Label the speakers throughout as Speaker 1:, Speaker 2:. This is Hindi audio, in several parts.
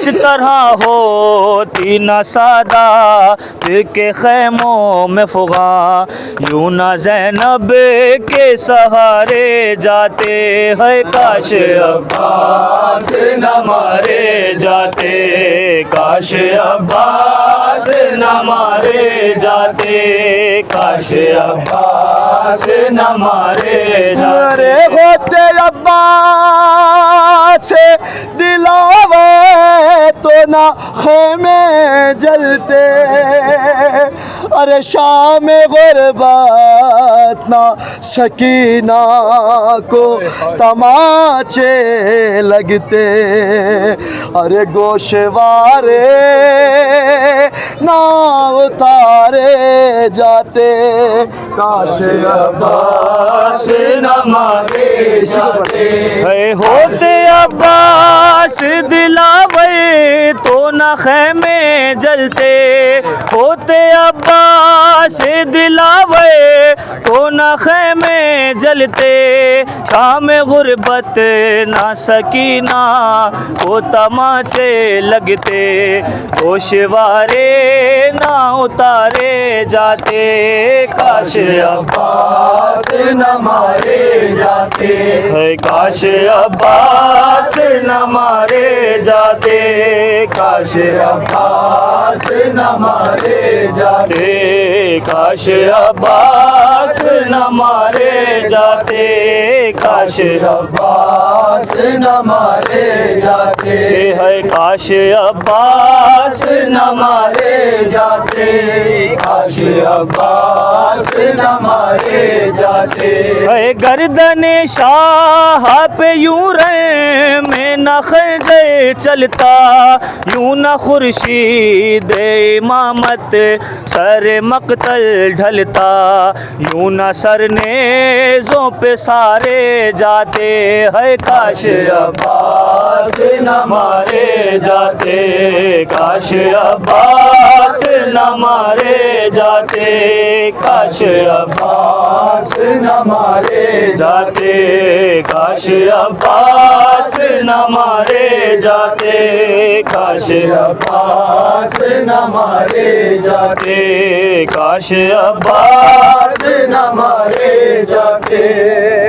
Speaker 1: इस तरह होती न सादा के खैमों में फुगा, यूं न ज़ैनब के सहारे जाते हैं, काश अब्बास न मारे जाते, काश अब्बास न मारे जाते, काश अब्बास न मारे जाते।
Speaker 2: होते अब्बास दिलावे तो ना खेमे जलते, अरे शाम गुरबत ना सकीना को तमाचे लगते, अरे गोशवारे ना उतारे जाते, काश
Speaker 1: अब्बास न मारे जाते। होते अब्बास दिलावे तो न खैमे जलते, होते अब्बास दिलावे तो न खैमे जलते, शाम गुरबत ना सकीना को तमाचे लगते, गोशवारे ना उतारे जाते, काश अब्बास न मारे जाते, काश अब्बास न मारे जाते, काश अब्बास न मारे जाते, काश अब्बास न मारे जाते, काश अब्बास न मारे जाते, है काश अब्बास न मारे जाते, काश अब्बास न मारे जाते। है गर्दन शाह पे यूं रे में न खंजर चलता, यूं न खुर्शीद इमामत सर मक्तल ढलता, यूं न सरनेज़ों पे सारे जाते, है काश अब्बास न मारे जाते, काश अब्बास न मारे जाते, काश अब्बास न मारे जाते, काश अब्बास न मारे जाते, काश अब्बास न मारे जाते, काश अब्बास न मारे जाते,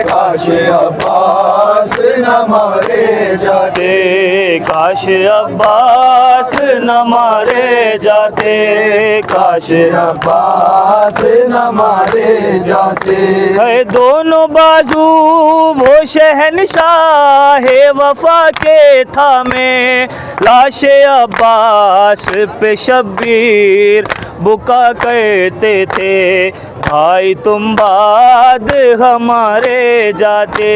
Speaker 1: काश अब्बास न मारे जाते, काश अब्बास न मारे जाते, काश अब्बास न मारे जाते। है दोनों बाजू वो शहनशाह वफा के थामे, लाशे अब्बास पे शब्बीर बुका करते थे, भाई तुम बाद हमारे जाते,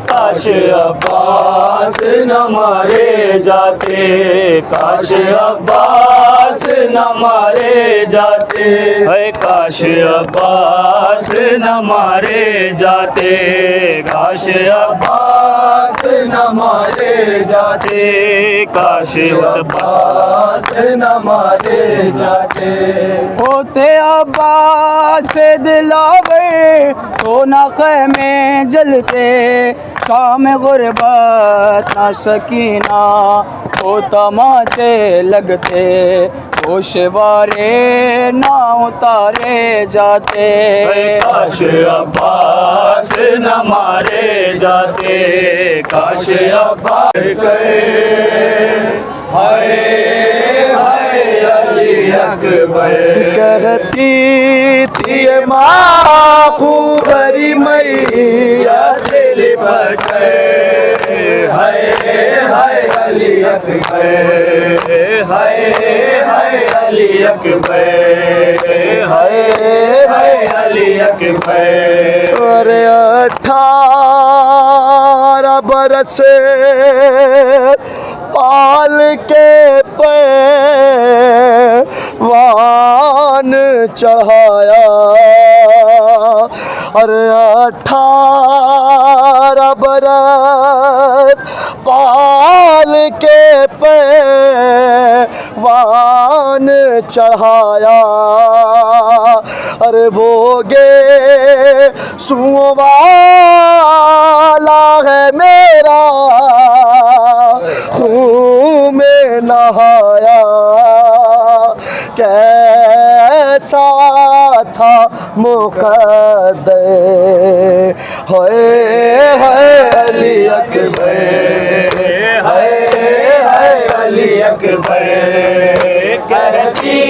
Speaker 1: काश अब्बास न मारे जाते, काश अब्बास न मारे जाते, है काश अब्बास न मारे जाते, काश अब्बास न मारे जाते, काश अब्बास न मारे जाते।
Speaker 2: होते अब्बास दिलावे तो न खैमे जलते, शाम गुरबत न सकीना को तमाचे लगते, गोशवारे ना उतारे जाते,
Speaker 1: काश अब्बास न मारे जाते, काश अब्बास हाय हाय अली अकबर।
Speaker 2: कहती थी माँ खूबरी मैया
Speaker 1: से लिपट हाय हाय अली अकबर, हाय हाय अली अकबर, हाय हाय अली अकबर।
Speaker 2: अरे 18 बरस पाल के पैवान चढ़ाया, अरे 18 बरस पाल के पैवान चढ़ाया, अरे भोगे सुवार था मुकद्दर। हाय हाय अली अकबर,
Speaker 1: हाय हाय अली अकबर, करती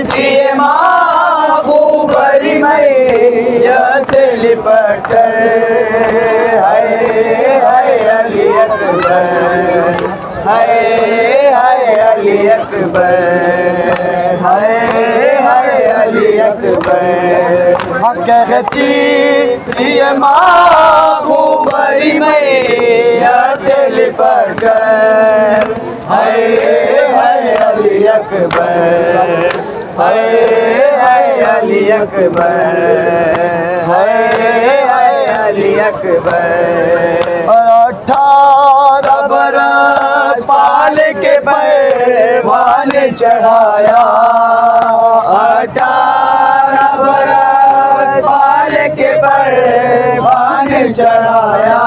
Speaker 1: थी महबूबर मैया से लिपट कर। हाय हाय अली अकबर, हाय हाय अली अकबर, हाय हाय अली अकबर,
Speaker 2: कहती थी
Speaker 1: महबूबर मैया से लिपट कर। हाय हाय अली अकबर, हाय हाय अली अकबर, हाय हाय अली अकबर।
Speaker 2: 18
Speaker 1: बरस पाल के परवान चढ़ाया, 18 बरस पाल के परवान चढ़ाया।